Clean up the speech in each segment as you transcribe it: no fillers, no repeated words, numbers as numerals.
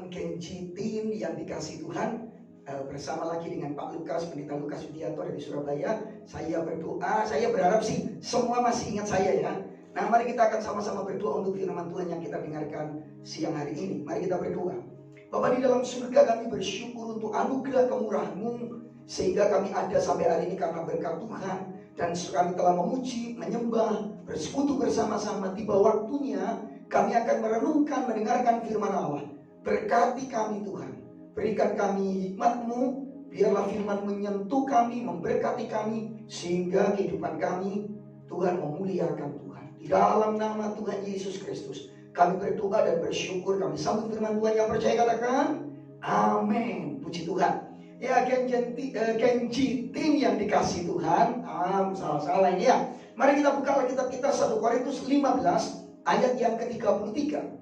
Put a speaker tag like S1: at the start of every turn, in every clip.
S1: Kenjitin yang dikasih Tuhan, bersama lagi dengan Pak Lukas, Pendeta Lukas Widianto dari Surabaya. Saya berdoa, saya berharap sih semua masih ingat saya ya. Nah, mari kita akan sama-sama berdoa untuk firman Tuhan yang kita dengarkan siang hari ini. Mari kita berdoa. Bapa di dalam surga, kami bersyukur untuk anugerah kemurahan-Mu, sehingga kami ada sampai hari ini karena berkat Tuhan. Dan kami telah memuji, menyembah, bersekutu bersama-sama. Tiba waktunya kami akan merenungkan, mendengarkan firman Allah. Berkati kami Tuhan, berikan kami hikmat-Mu, biarlah firman menyentuh kami, memberkati kami, sehingga kehidupan kami Tuhan memuliakan Tuhan. Di dalam nama Tuhan Yesus Kristus kami berdoa dan bersyukur. Kami sambut firman Tuhan, yang percaya katakan amin. Puji Tuhan. Ya, Kenjitin yang dikasih Tuhan. Salah-salah ini ya. Mari kita buka Alkitab kita 1 Korintus 15 ayat yang ke-33.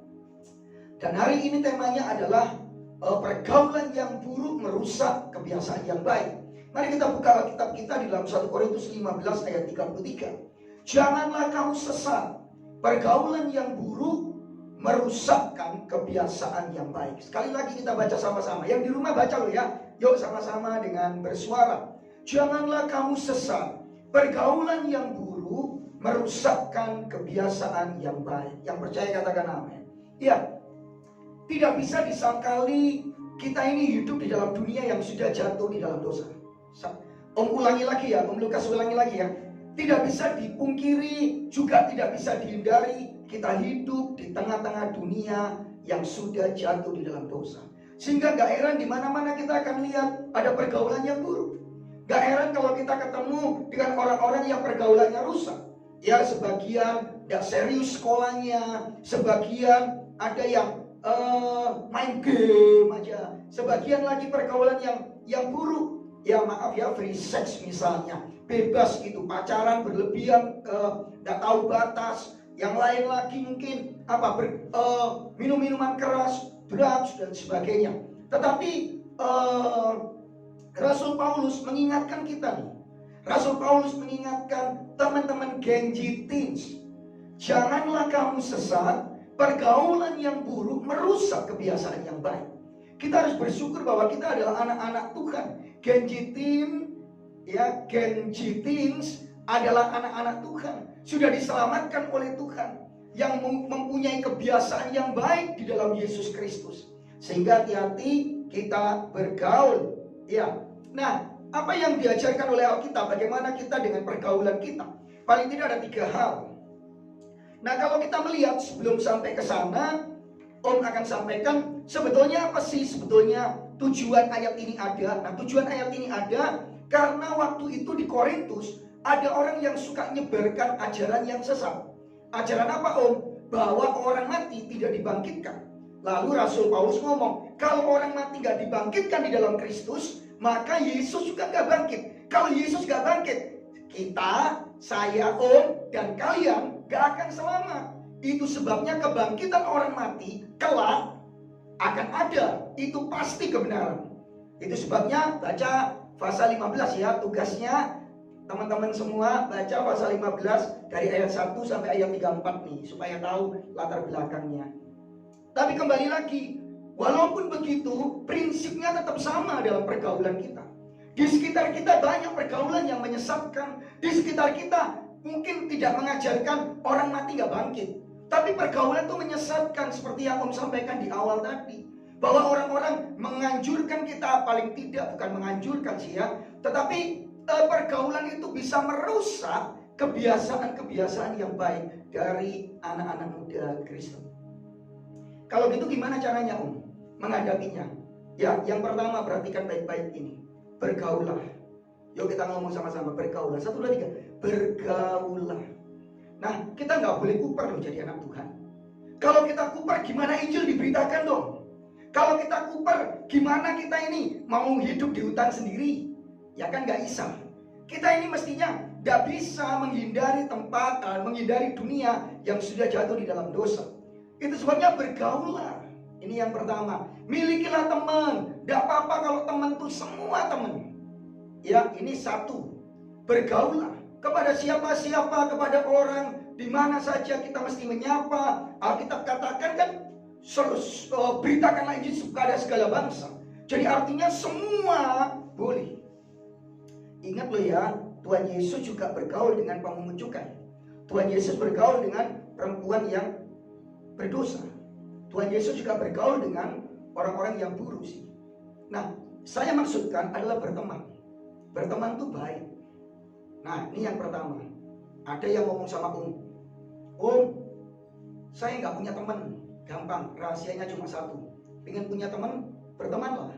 S1: Dan hari ini temanya adalah pergaulan yang buruk merusak kebiasaan yang baik. Mari kita buka Alkitab kita di dalam 1 Korintus 15 ayat 33. Janganlah kamu sesat. Pergaulan yang buruk merusakkan kebiasaan yang baik. Sekali lagi kita baca sama-sama. Yang di rumah baca loh ya. Yuk sama-sama dengan bersuara. Janganlah kamu sesat. Pergaulan yang buruk merusakkan kebiasaan yang baik. Yang percaya katakan amin. Ya, tidak bisa disangkali kita ini hidup di dalam dunia yang sudah jatuh di dalam dosa. Om ulangi lagi ya, Om Lukas ulangi lagi ya. Tidak bisa dipungkiri, juga tidak bisa dihindari, kita hidup di tengah-tengah dunia yang sudah jatuh di dalam dosa. Sehingga gak heran di mana-mana kita akan lihat ada pergaulan yang buruk. Gak heran kalau kita ketemu dengan orang-orang yang pergaulannya rusak. Ya, sebagian gak serius sekolahnya, sebagian ada yang main game aja, sebagian lagi pergaulan yang buruk. Ya maaf ya, free sex misalnya, bebas gitu, pacaran berlebihan, gak tahu batas. Yang lain lagi mungkin minum minuman keras, drugs dan sebagainya. Tetapi Rasul Paulus mengingatkan kita nih. Rasul Paulus mengingatkan teman-teman Kenjitins, janganlah kamu sesat. Pergaulan yang buruk merusak kebiasaan yang baik. Kita harus bersyukur bahwa kita adalah anak-anak Tuhan. Kenjitins adalah anak-anak Tuhan. Sudah diselamatkan oleh Tuhan, yang mempunyai kebiasaan yang baik di dalam Yesus Kristus. Sehingga hati-hati kita bergaul. Ya. Nah, apa yang diajarkan oleh Alkitab? Bagaimana kita dengan pergaulan kita? Paling tidak ada 3 hal. Nah, kalau kita melihat sebelum sampai ke sana, Om akan sampaikan sebetulnya apa sih sebetulnya tujuan ayat ini ada. Nah, tujuan ayat ini ada karena waktu itu di Korintus ada orang yang suka nyebarkan ajaran yang sesat. Ajaran apa Om? Bahwa orang mati tidak dibangkitkan. Lalu Rasul Paulus ngomong, kalau orang mati gak dibangkitkan di dalam Kristus, maka Yesus juga gak bangkit. Kalau Yesus gak bangkit, kita, saya, Om, dan kalian gak akan selamat. Itu sebabnya kebangkitan orang mati kelak akan ada. Itu pasti kebenaran. Itu sebabnya baca pasal 15 ya. Tugasnya teman-teman semua baca pasal 15 dari ayat 1 sampai ayat 34 nih, supaya tahu latar belakangnya. Tapi kembali lagi, walaupun begitu, prinsipnya tetap sama dalam pergaulan kita. Di sekitar kita banyak pergaulan yang menyesatkan. Di sekitar kita mungkin tidak mengajarkan orang mati gak bangkit. Tapi pergaulan itu menyesatkan, seperti yang Om sampaikan di awal tadi. Bahwa orang-orang menganjurkan kita, paling tidak, bukan menganjurkan sih ya, tetapi pergaulan itu bisa merusak kebiasaan-kebiasaan yang baik dari anak-anak muda Kristen. Kalau gitu gimana caranya Om menghadapinya? Ya, yang pertama perhatikan baik-baik ini. Bergaulah. Yuk kita ngomong sama-sama, bergaulah. 1, 2, 3. Bergaulah. Nah, kita nggak boleh kuper loh jadi anak Tuhan. Kalau kita kuper, gimana Injil diberitakan dong? Kalau kita kuper, gimana kita ini mau hidup di hutan sendiri? Ya kan nggak bisa. Kita ini mestinya nggak bisa menghindari tempat, menghindari dunia yang sudah jatuh di dalam dosa. Itu sebabnya bergaulah. Ini yang pertama. Milikilah teman. Nggak apa-apa kalau teman itu semua teman. Ya, ini 1. Bergaulah. Kepada siapa-siapa, kepada orang, di mana saja kita mesti menyapa. Alkitab katakan kan, beritakanlah Injil kepada segala bangsa. Jadi artinya semua boleh. Ingat loh ya, Tuhan Yesus juga bergaul dengan pemungut cukai. Tuhan Yesus bergaul dengan perempuan yang berdosa. Tuhan Yesus juga bergaul dengan orang-orang yang buruk sih. Nah, saya maksudkan adalah berteman. Berteman itu baik. Nah, ini yang pertama. Ada yang ngomong sama Om, saya nggak punya teman. Gampang, rahasianya cuma satu. Pengen punya teman, bertemanlah.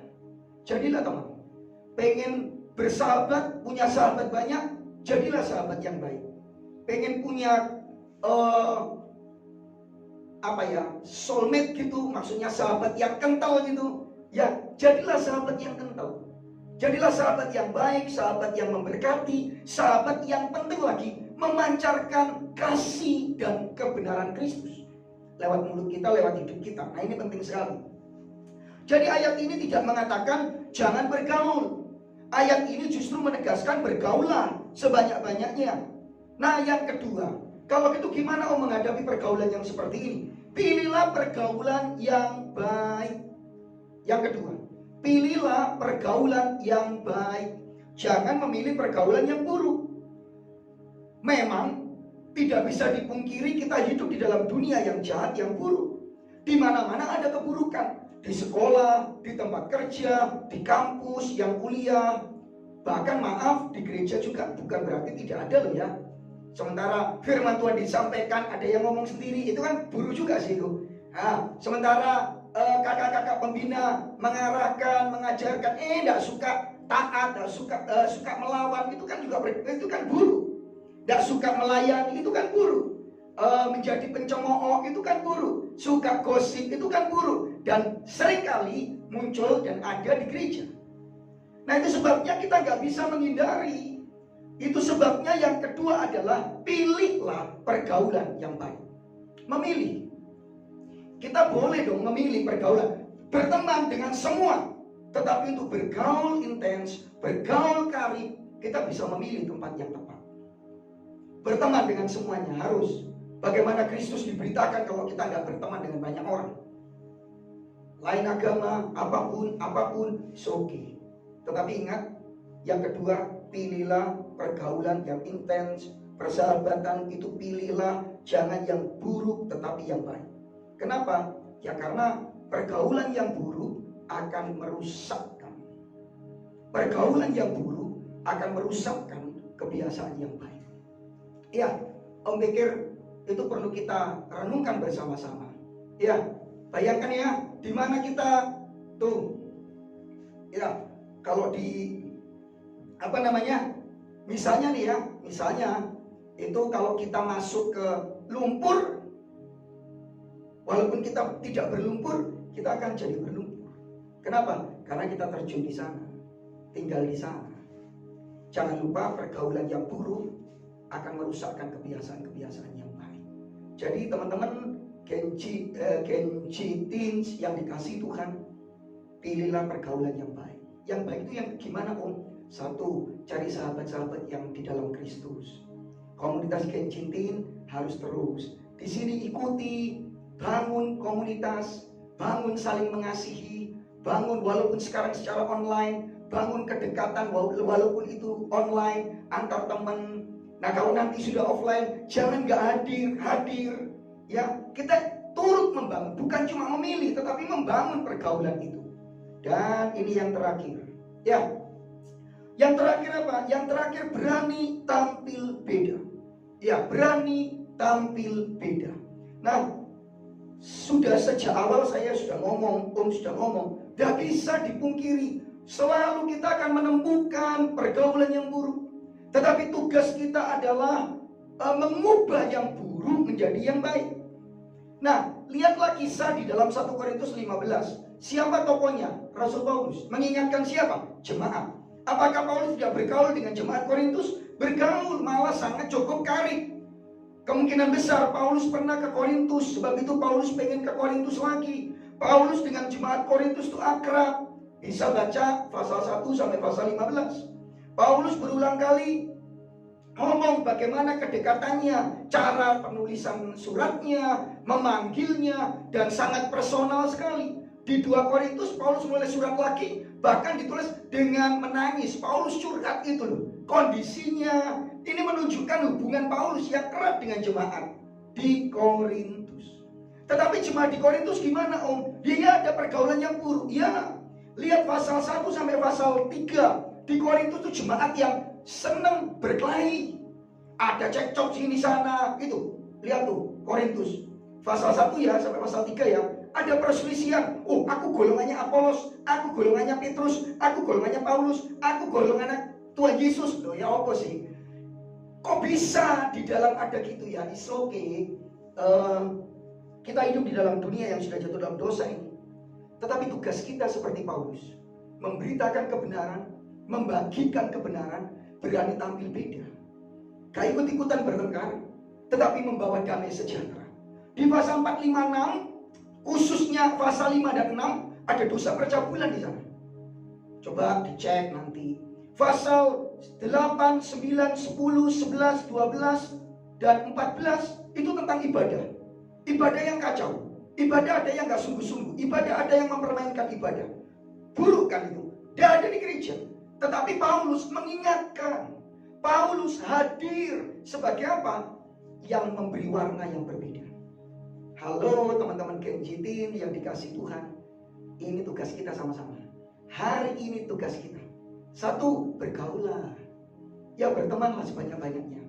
S1: Jadilah teman. Pengen bersahabat, punya sahabat banyak, jadilah sahabat yang baik. Pengen punya soulmate gitu, maksudnya sahabat yang kental gitu, ya jadilah sahabat yang kental. Jadilah sahabat yang baik, sahabat yang memberkati, sahabat yang penting lagi memancarkan kasih dan kebenaran Kristus lewat mulut kita, lewat hidup kita. Nah, ini penting sekali. Jadi ayat ini tidak mengatakan jangan bergaul. Ayat ini justru menegaskan bergaulah sebanyak-banyaknya. Nah, yang kedua, kalau gitu gimana menghadapi pergaulan yang seperti ini? Pilihlah pergaulan yang baik. Yang kedua, pilihlah pergaulan yang baik. Jangan memilih pergaulan yang buruk. Memang tidak bisa dipungkiri kita hidup di dalam dunia yang jahat, yang buruk. Di mana-mana ada keburukan. Di sekolah, di tempat kerja, di kampus, yang kuliah. Bahkan maaf, di gereja juga. Bukan berarti tidak ada loh ya. Sementara firman Tuhan disampaikan, ada yang ngomong sendiri, itu kan buruk juga sih itu. Nah, sementara kakak-kakak pembina mengarahkan, mengajarkan, tidak suka taat, tidak suka melawan, itu kan juga itu kan buruk. Tidak suka melayani, itu kan buruk. Menjadi pencemooh, itu kan buruk. Suka gosip, itu kan buruk. Dan seringkali muncul dan ada di gereja. Nah, itu sebabnya kita nggak bisa menghindari. Itu sebabnya yang kedua adalah pilihlah pergaulan yang baik. Memilih. Kita boleh dong memilih pergaulan. Berteman dengan semua. Tetapi untuk bergaul intens, bergaul karib, kita bisa memilih tempat yang tepat. Berteman dengan semuanya harus. Bagaimana Kristus diberitakan kalau kita nggak berteman dengan banyak orang. Lain agama, apapun, okay. Tetapi ingat, yang kedua, pilihlah pergaulan yang intens, persahabatan itu pilihlah, jangan yang buruk tetapi yang baik. Kenapa? Ya karena pergaulan yang buruk akan merusakkan. Pergaulan yang buruk akan merusakkan kebiasaan yang baik. Ya, Om pikir itu perlu kita renungkan bersama-sama. Ya, bayangkan ya, di mana kita tuh, ya, kalau di misalnya nih ya, misalnya itu kalau kita masuk ke lumpur, walaupun kita tidak berlumpur, kita akan jadi berlumpur. Kenapa? Karena kita terjun di sana, tinggal di sana. Jangan lupa pergaulan yang buruk akan merusakkan kebiasaan-kebiasaan yang baik. Jadi teman-teman, Genji teens yang dikasih Tuhan, pilihlah pergaulan yang baik. Yang baik itu yang gimana Om? Satu, cari sahabat-sahabat yang di dalam Kristus. Komunitas Genji teen harus terus. Di sini ikuti, bangun komunitas, bangun saling mengasihi, bangun walaupun sekarang secara online, bangun kedekatan walaupun itu online antar teman. Nah, kalau nanti sudah offline, jangan nggak hadir. Ya, kita turut membangun, bukan cuma memilih, tetapi membangun pergaulan itu. Dan ini yang terakhir. Ya, yang terakhir apa? Yang terakhir berani tampil beda. Ya, berani tampil beda. Nah, sudah sejak awal saya sudah ngomong, Om sudah ngomong, tidak bisa dipungkiri. Selalu kita akan menemukan pergaulan yang buruk. Tetapi tugas kita adalah mengubah yang buruk menjadi yang baik. Nah, lihatlah kisah di dalam 1 Korintus 15. Siapa tokohnya? Rasul Paulus. Mengingatkan siapa? Jemaat. Apakah Paulus tidak bergaul dengan jemaat Korintus? Bergaul, malah sangat cukup karib. Kemungkinan besar Paulus pernah ke Korintus. Sebab itu Paulus pengen ke Korintus lagi. Paulus dengan jemaat Korintus itu akrab. Bisa baca pasal 1 sampai pasal 15. Paulus berulang kali ngomong bagaimana kedekatannya, cara penulisan suratnya, memanggilnya, dan sangat personal sekali. Di 2 Korintus Paulus mulai surat lagi, bahkan ditulis dengan menangis. Paulus curhat itu loh. Kondisinya ini menunjukkan hubungan Paulus yang erat dengan jemaat di Korintus. Tetapi jemaat di Korintus gimana om? Dia ada pergaulan yang buruk. Ya, lihat pasal 1 sampai pasal 3. Di Korintus itu jemaat yang senang berkelahi. Ada cekcok sini sana gitu. Lihat tuh Korintus pasal 1 ya sampai pasal 3 ya. Ada perselisihan. Oh, aku golongannya Apolos, aku golongannya Petrus, aku golongannya Paulus, aku golongannya Tuhan Yesus. Loh ya apa sih? Kok bisa di dalam ada gitu ya? It's okay. Kita hidup di dalam dunia yang sudah jatuh dalam dosa ini. Tetapi tugas kita seperti Paulus, memberitakan kebenaran, membagikan kebenaran, berani tampil beda. Gak ikut-ikutan bertengkar, tetapi membawa damai sejahtera. Di pasal 4, 5, 6, khususnya pasal 5 dan 6, ada dosa percabulan di sana. Coba dicek nanti. Pasal 8, 9, 10, 11, 12, dan 14 itu tentang ibadah. Ibadah yang kacau. Ibadah ada yang gak sungguh-sungguh. Ibadah ada yang mempermainkan ibadah. Buruk kan itu. Dia ada di gereja. Tetapi Paulus mengingatkan, Paulus hadir sebagai apa? Yang memberi warna yang berbeda. Halo teman-teman Kenjitin yang dikasih Tuhan. Ini tugas kita sama-sama. Hari ini tugas kita. 1, bergaulah. Ya bertemanlah sebanyak-banyaknya.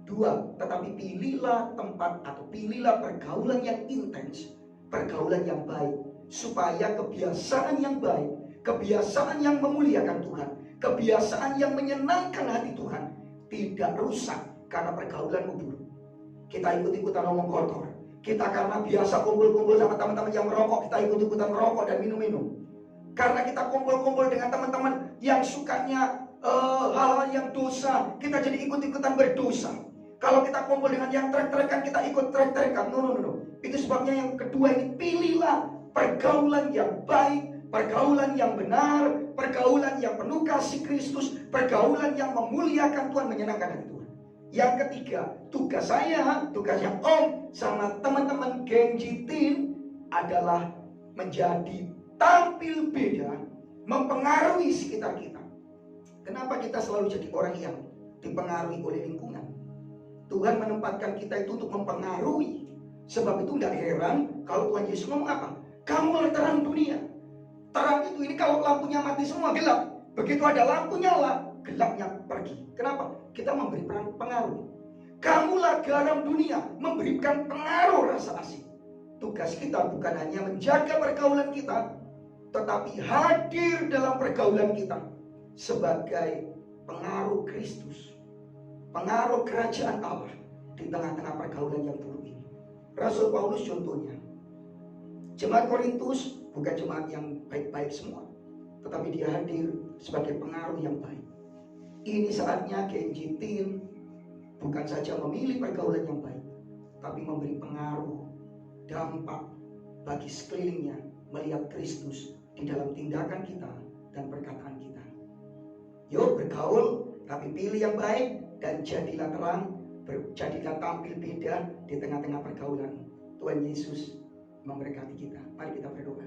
S1: 2, tetapi pilihlah tempat atau pilihlah pergaulan yang intens. Pergaulan yang baik. Supaya kebiasaan yang baik, kebiasaan yang memuliakan Tuhan, kebiasaan yang menyenangkan hati Tuhan tidak rusak karena pergaulan buruk. Kita ikut-ikutan ngomong kotor. Kita karena biasa kumpul-kumpul sama teman-teman yang merokok, kita ikut-ikutan merokok dan minum-minum. Karena kita kumpul-kumpul dengan teman-teman yang sukanya hal-hal yang dosa, kita jadi ikut-ikutan berdosa. Kalau kita kumpul dengan yang trek-trekan, kita ikut trek-trekan. No. Itu sebabnya yang kedua ini, pilihlah pergaulan yang baik, pergaulan yang benar, pergaulan yang penuh kasih Kristus, pergaulan yang memuliakan Tuhan, menyenangkan hati Tuhan. Yang ketiga, tugas saya, tugasnya om sama teman-teman Kenjitin adalah menjadi tampil beda, mempengaruhi sekitar kita. Kenapa kita selalu jadi orang yang dipengaruhi oleh lingkungan? Tuhan menempatkan kita itu untuk mempengaruhi. Sebab itu tidak heran kalau Tuhan Yesus ngomong apa? Kamulah terang dunia. Terang itu ini kalau lampunya mati semua gelap. Begitu ada lampu nyala, gelapnya pergi. Kenapa? Kita memberi pengaruh. Kamulah garam dunia, memberikan pengaruh rasa asing. Tugas kita bukan hanya menjaga pergaulan kita, tetapi hadir dalam pergaulan kita sebagai pengaruh Kristus, pengaruh kerajaan Allah di tengah-tengah pergaulan yang buruk ini. Rasul Paulus contohnya. Jemaat Korintus bukan jemaat yang baik-baik semua, tetapi dia hadir sebagai pengaruh yang baik. Ini saatnya Kenjitin bukan saja memilih pergaulan yang baik, tapi memberi pengaruh, dampak bagi sekelilingnya melihat Kristus di dalam tindakan kita dan perkataan kita. Yuk bergaul, tapi pilih yang baik dan jadilah terang, jadilah tampil beda di tengah-tengah pergaulan. Tuhan Yesus memberkati kita. Mari kita berdoa.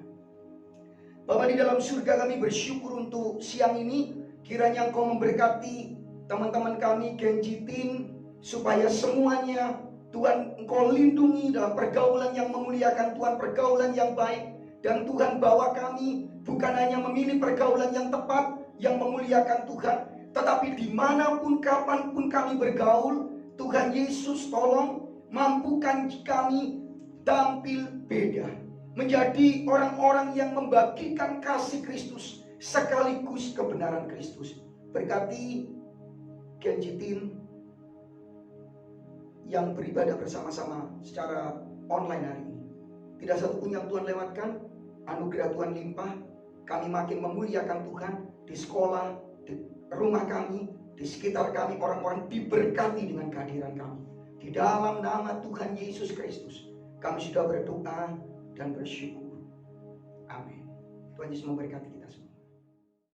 S1: Bapa di dalam surga, kami bersyukur untuk siang ini. Kiranya Engkau memberkati teman-teman kami Kenjitin, supaya semuanya Tuhan Engkau lindungi dalam pergaulan yang memuliakan Tuhan, pergaulan yang baik. Dan Tuhan bawa kami bukan hanya memilih pergaulan yang tepat, yang memuliakan Tuhan, tetapi dimanapun, kapanpun kami bergaul, Tuhan Yesus tolong mampukan kami tampil beda, menjadi orang-orang yang membagikan kasih Kristus sekaligus kebenaran Kristus. Berkati Kenjitin yang beribadah bersama-sama secara online hari ini. Tidak satu pun yang Tuhan lewatkan, anugerah Tuhan limpah. Kami makin memuliakan Tuhan di sekolah, di rumah kami, di sekitar kami, orang-orang diberkati dengan kehadiran kami. Di dalam nama Tuhan Yesus Kristus, kami sudah berdoa dan bersyukur. Amin. Tuhan Yesus memberkati kita.